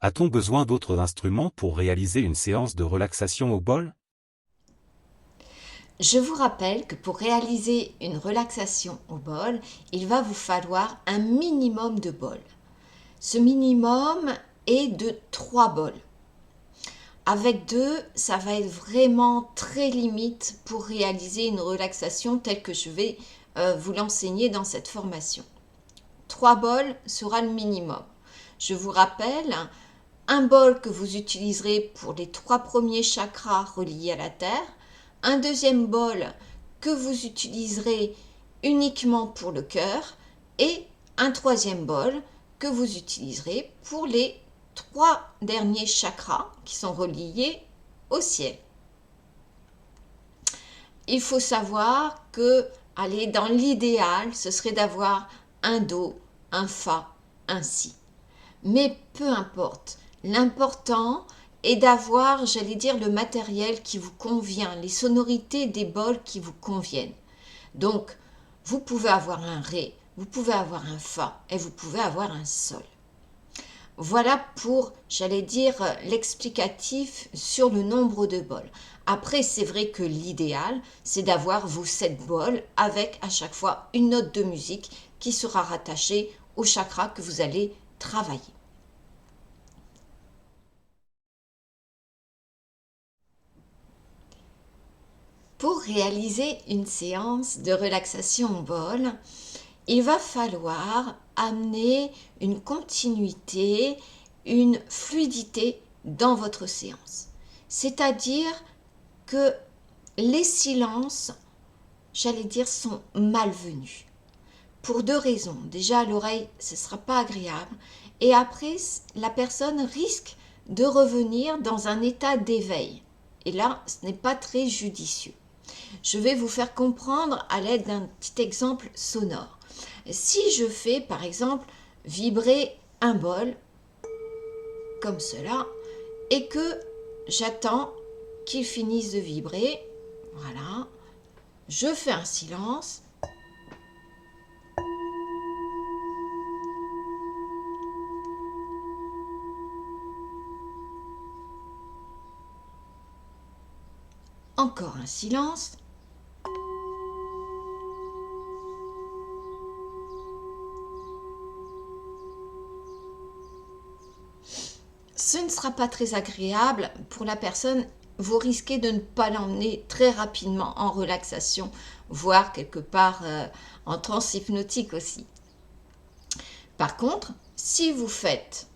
A-t-on besoin d'autres instruments pour réaliser une séance de relaxation au bol? Je vous rappelle que pour réaliser une relaxation au bol, il va vous falloir un minimum de bols. Ce minimum est de 3 bols. Avec 2, ça va être vraiment très limite pour réaliser une relaxation telle que je vais vous l'enseigner dans cette formation. 3 bols sera le minimum. Je vous rappelle, un bol que vous utiliserez pour les 3 premiers chakras reliés à la Terre, un deuxième bol que vous utiliserez uniquement pour le cœur et un troisième bol que vous utiliserez pour les 3 derniers chakras qui sont reliés au ciel. Il faut savoir que, allez, dans l'idéal, ce serait d'avoir un Do, un Fa, un Si. Mais peu importe. L'important est d'avoir, j'allais dire, le matériel qui vous convient, les sonorités des bols qui vous conviennent. Donc, vous pouvez avoir un Ré, vous pouvez avoir un Fa et vous pouvez avoir un Sol. Voilà pour, j'allais dire, l'explicatif sur le nombre de bols. Après, c'est vrai que l'idéal, c'est d'avoir vos 7 bols avec à chaque fois une note de musique qui sera rattachée au chakra que vous allez travailler. Pour réaliser une séance de relaxation au bol, il va falloir amener une continuité, une fluidité dans votre séance. C'est-à-dire que les silences, j'allais dire, sont malvenus. Pour 2 raisons. Déjà, à l'oreille, ce ne sera pas agréable. Et après, la personne risque de revenir dans un état d'éveil. Et là, ce n'est pas très judicieux. Je vais vous faire comprendre à l'aide d'un petit exemple sonore. Si je fais par exemple vibrer un bol comme cela et que j'attends qu'il finisse de vibrer, voilà, je fais un silence. Encore un silence. Ce ne sera pas très agréable pour la personne. Vous risquez de ne pas l'emmener très rapidement en relaxation, voire quelque part en transe hypnotique aussi. Par contre, si vous faites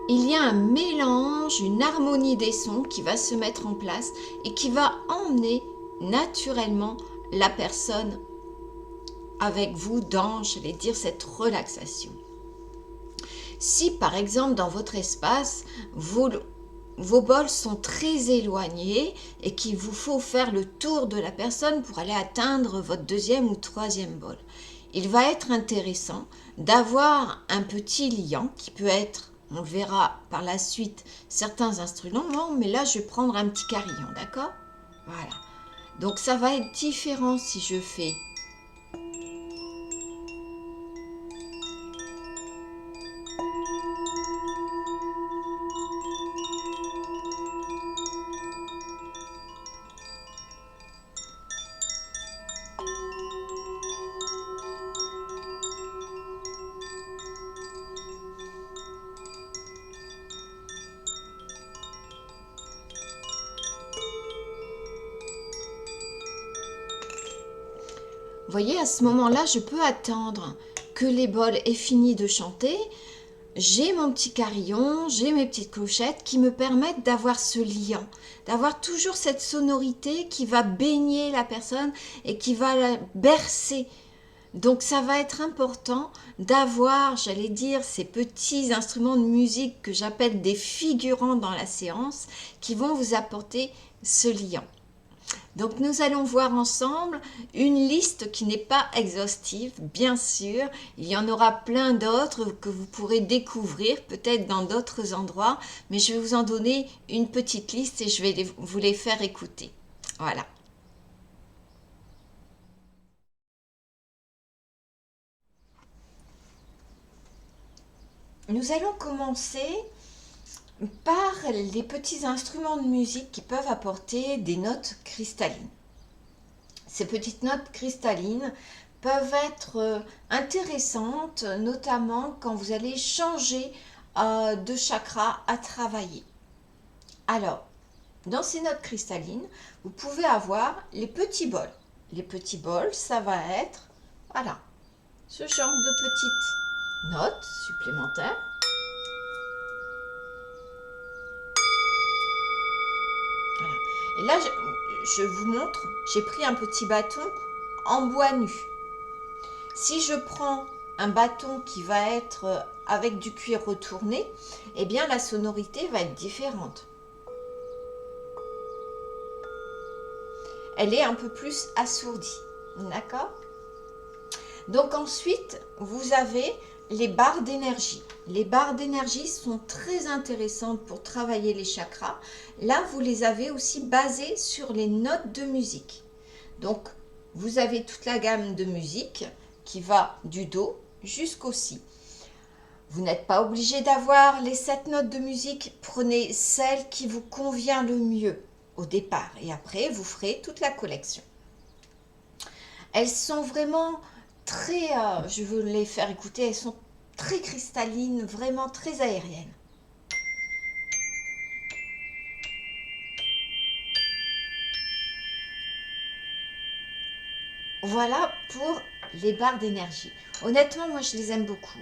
il y a un mélange, une harmonie des sons qui va se mettre en place et qui va emmener naturellement la personne avec vous dans, j'allais dire, cette relaxation. Si par exemple dans votre espace, vos bols sont très éloignés et qu'il vous faut faire le tour de la personne pour aller atteindre votre deuxième ou troisième bol, il va être intéressant d'avoir un petit liant qui peut être, on verra par la suite, certains instruments, mais là je vais prendre un petit carillon, d'accord? Voilà. Donc ça va être différent si je fais. Vous voyez, à ce moment-là, je peux attendre que les bols aient fini de chanter. J'ai mon petit carillon, j'ai mes petites clochettes qui me permettent d'avoir ce lien, d'avoir toujours cette sonorité qui va baigner la personne et qui va la bercer. Donc ça va être important d'avoir, j'allais dire, ces petits instruments de musique que j'appelle des figurants dans la séance qui vont vous apporter ce lien. Donc nous allons voir ensemble une liste qui n'est pas exhaustive, bien sûr. Il y en aura plein d'autres que vous pourrez découvrir peut-être dans d'autres endroits, mais je vais vous en donner une petite liste et je vais vous les faire écouter. Voilà. nous allons commencer par les petits instruments de musique qui peuvent apporter des notes cristallines. Ces petites notes cristallines peuvent être intéressantes, notamment quand vous allez changer de chakra à travailler. Alors, dans ces notes cristallines, vous pouvez avoir les petits bols. Les petits bols, ça va être, voilà, ce genre de petites notes supplémentaires. Voilà. Et là, je vous montre, j'ai pris un petit bâton en bois nu. Si je prends un bâton qui va être avec du cuir retourné, eh bien la sonorité va être différente. Elle est un peu plus assourdie, d'accord? Donc ensuite, vous avez les barres d'énergie. Les barres d'énergie sont très intéressantes pour travailler les chakras. Là, vous les avez aussi basées sur les notes de musique. Donc, vous avez toute la gamme de musique qui va du Do jusqu'au Si. Vous n'êtes pas obligé d'avoir les 7 notes de musique. Prenez celle qui vous convient le mieux au départ. Et après, vous ferez toute la collection. Elles sont vraiment très, je veux les faire écouter, elles sont très cristallines, vraiment très aériennes. Voilà pour les barres d'énergie. Honnêtement, moi je les aime beaucoup.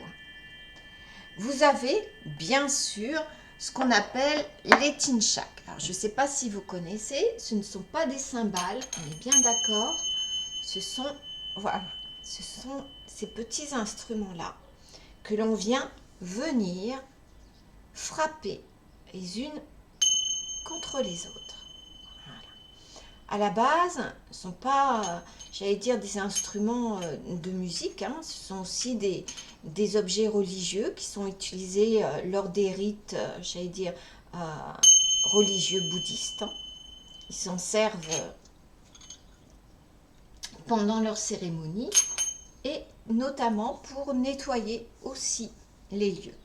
Vous avez bien sûr ce qu'on appelle les tinchak. Alors je ne sais pas si vous connaissez, ce ne sont pas des cymbales, on est bien d'accord. Ce sont, voilà, ce sont ces petits instruments-là que l'on vient venir frapper les unes contre les autres. Voilà. À la base, ce ne sont pas, j'allais dire, des instruments de musique, hein. Ce sont aussi des objets religieux qui sont utilisés lors des rites, j'allais dire, religieux bouddhistes. Hein. Ils s'en servent pendant leur cérémonie et notamment pour nettoyer aussi les lieux.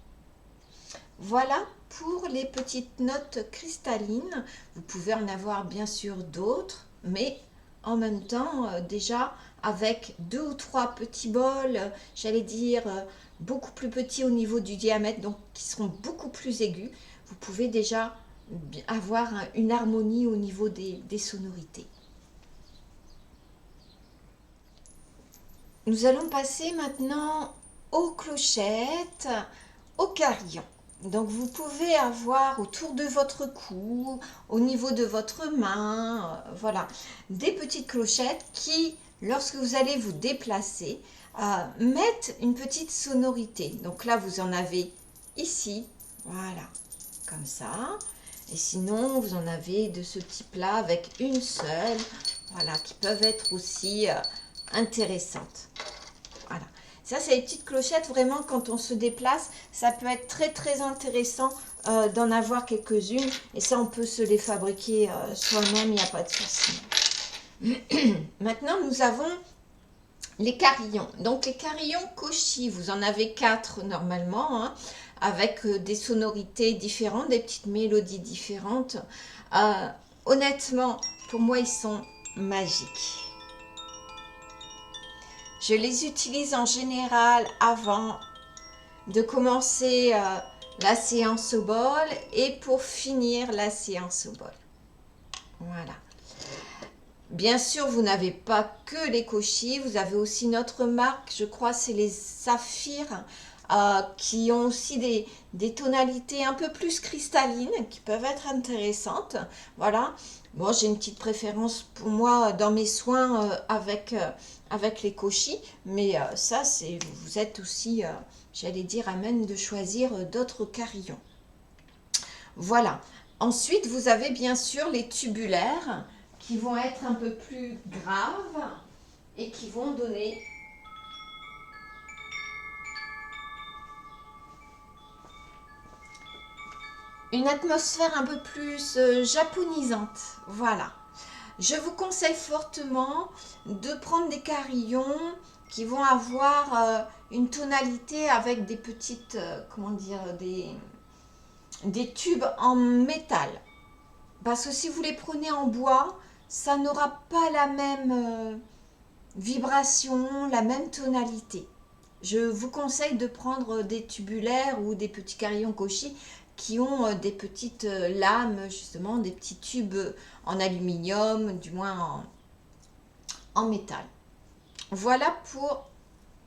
Voilà pour les petites notes cristallines. Vous pouvez en avoir bien sûr d'autres, mais en même temps, déjà avec 2 ou 3 petits bols, j'allais dire beaucoup plus petits au niveau du diamètre, donc qui seront beaucoup plus aigus, vous pouvez déjà avoir une harmonie au niveau des sonorités. Nous allons passer maintenant aux clochettes, aux carillons. Donc vous pouvez avoir autour de votre cou, au niveau de votre main, voilà, des petites clochettes qui, lorsque vous allez vous déplacer, mettent une petite sonorité. Donc là, vous en avez ici, voilà, comme ça. Et sinon, vous en avez de ce type-là avec une seule, voilà, qui peuvent être aussi intéressantes. Voilà. Ça, c'est les petites clochettes, vraiment, quand on se déplace, ça peut être très, très intéressant d'en avoir quelques-unes. Et ça, on peut se les fabriquer soi-même, il n'y a pas de souci. Maintenant, nous avons les carillons. Donc, les carillons Koshi, vous en avez 4 normalement, hein, avec des sonorités différentes, des petites mélodies différentes. Honnêtement, pour moi, ils sont magiques. Je les utilise en général avant de commencer la séance au bol et pour finir la séance au bol. Voilà. Bien sûr, vous n'avez pas que les Koshi, vous avez aussi notre marque, je crois c'est les saphirs, qui ont aussi des tonalités un peu plus cristallines, qui peuvent être intéressantes. Voilà. Bon, j'ai une petite préférence pour moi dans mes soins avec les Koshi, mais ça, vous êtes aussi, j'allais dire, à même de choisir d'autres carillons. Voilà. Ensuite, vous avez bien sûr les tubulaires qui vont être un peu plus graves et qui vont donner une atmosphère un peu plus japonisante. Voilà. Je vous conseille fortement de prendre des carillons qui vont avoir une tonalité avec des petites, comment dire, des tubes en métal. Parce que si vous les prenez en bois, ça n'aura pas la même vibration, la même tonalité. Je vous conseille de prendre des tubulaires ou des petits carillons Koshi qui ont des petites lames, justement, des petits tubes en aluminium, du moins en métal. Voilà pour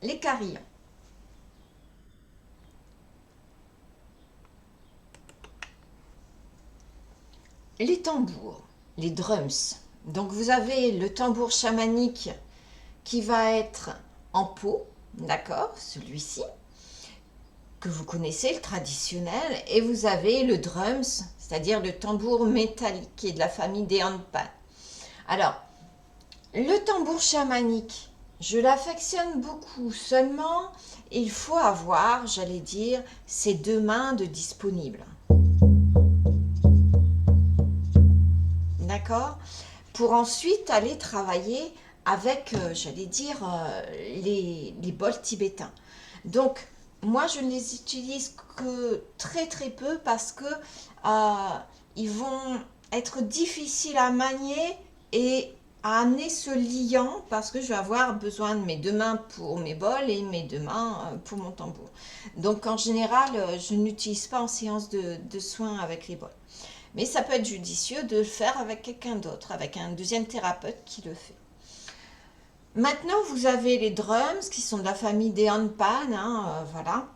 les carillons. Les tambours, les drums. Donc vous avez le tambour chamanique qui va être en peau, d'accord, celui-ci, que vous connaissez, le traditionnel, et vous avez le drums, c'est-à-dire le tambour métallique, qui est de la famille des handpan. Alors, le tambour chamanique, je l'affectionne beaucoup, seulement il faut avoir, j'allais dire, ses 2 mains de disponibles. D'accord? Pour ensuite aller travailler avec, j'allais dire, les bols tibétains. Donc, moi, je ne les utilise que très très peu parce que ils vont être difficiles à manier et à amener ce liant parce que je vais avoir besoin de mes 2 mains pour mes bols et mes 2 mains pour mon tambour. Donc, en général, je n'utilise pas en séance de soins avec les bols. Mais ça peut être judicieux de le faire avec quelqu'un d'autre, avec un deuxième thérapeute qui le fait. Maintenant, vous avez les drums qui sont de la famille des handpan, voilà,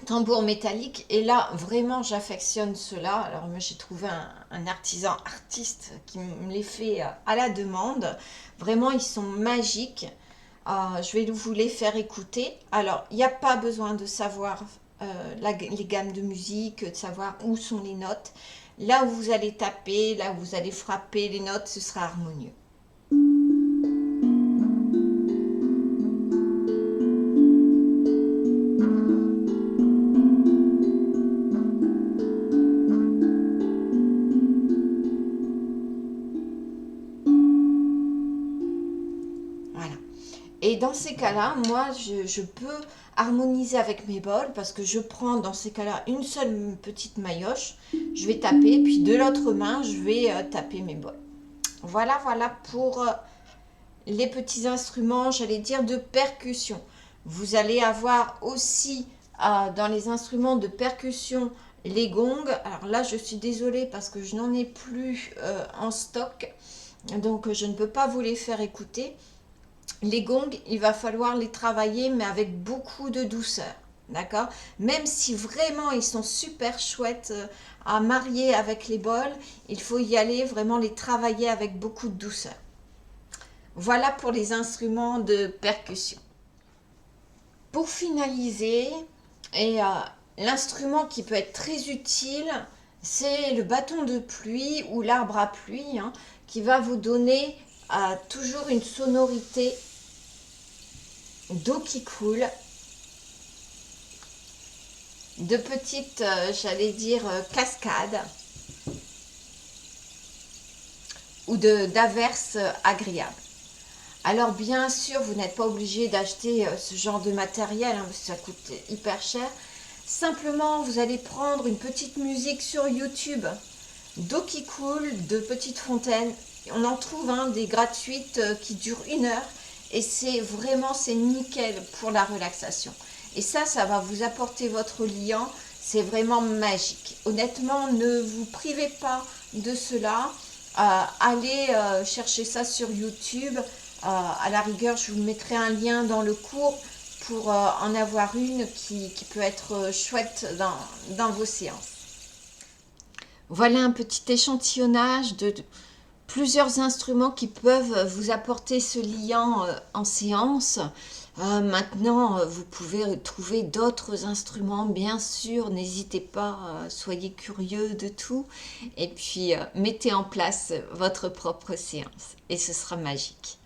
tambour métallique. Et là, vraiment, j'affectionne cela. Alors, moi, j'ai trouvé un artisan artiste qui me les fait à la demande. Vraiment, ils sont magiques. Je vais vous les faire écouter. Alors, il n'y a pas besoin de savoir les gammes de musique, de savoir où sont les notes. Là où vous allez taper, là où vous allez frapper les notes, ce sera harmonieux. Voilà. Et dans ces cas-là, moi, je peux harmoniser avec mes bols parce que je prends dans ces cas-là une seule petite maillotche, je vais taper, puis de l'autre main, je vais taper mes bols. Voilà, voilà pour les petits instruments, j'allais dire, de percussion. Vous allez avoir aussi dans les instruments de percussion les gongs. Alors là, je suis désolée parce que je n'en ai plus en stock, donc je ne peux pas vous les faire écouter. Les gongs, il va falloir les travailler, mais avec beaucoup de douceur. D'accord? Même si vraiment ils sont super chouettes à marier avec les bols, il faut y aller vraiment les travailler avec beaucoup de douceur. Voilà pour les instruments de percussion. Pour finaliser, et l'instrument qui peut être très utile, c'est le bâton de pluie ou l'arbre à pluie, qui va vous donner toujours une sonorité d'eau qui coule, de petites, j'allais dire, cascades ou d'averses agréables. Alors bien sûr, vous n'êtes pas obligé d'acheter ce genre de matériel, parce que ça coûte hyper cher. Simplement, vous allez prendre une petite musique sur YouTube, d'eau qui coule, de petites fontaines. On en trouve des gratuites qui durent 1 heure. Et c'est nickel pour la relaxation. Et ça va vous apporter votre liant. C'est vraiment magique. Honnêtement, ne vous privez pas de cela. Allez chercher ça sur YouTube. À la rigueur, je vous mettrai un lien dans le cours pour en avoir une qui peut être chouette dans vos séances. Voilà un petit échantillonnage de plusieurs instruments qui peuvent vous apporter ce liant en séance. Maintenant, vous pouvez trouver d'autres instruments, bien sûr. N'hésitez pas, soyez curieux de tout. Et puis, mettez en place votre propre séance. Et ce sera magique.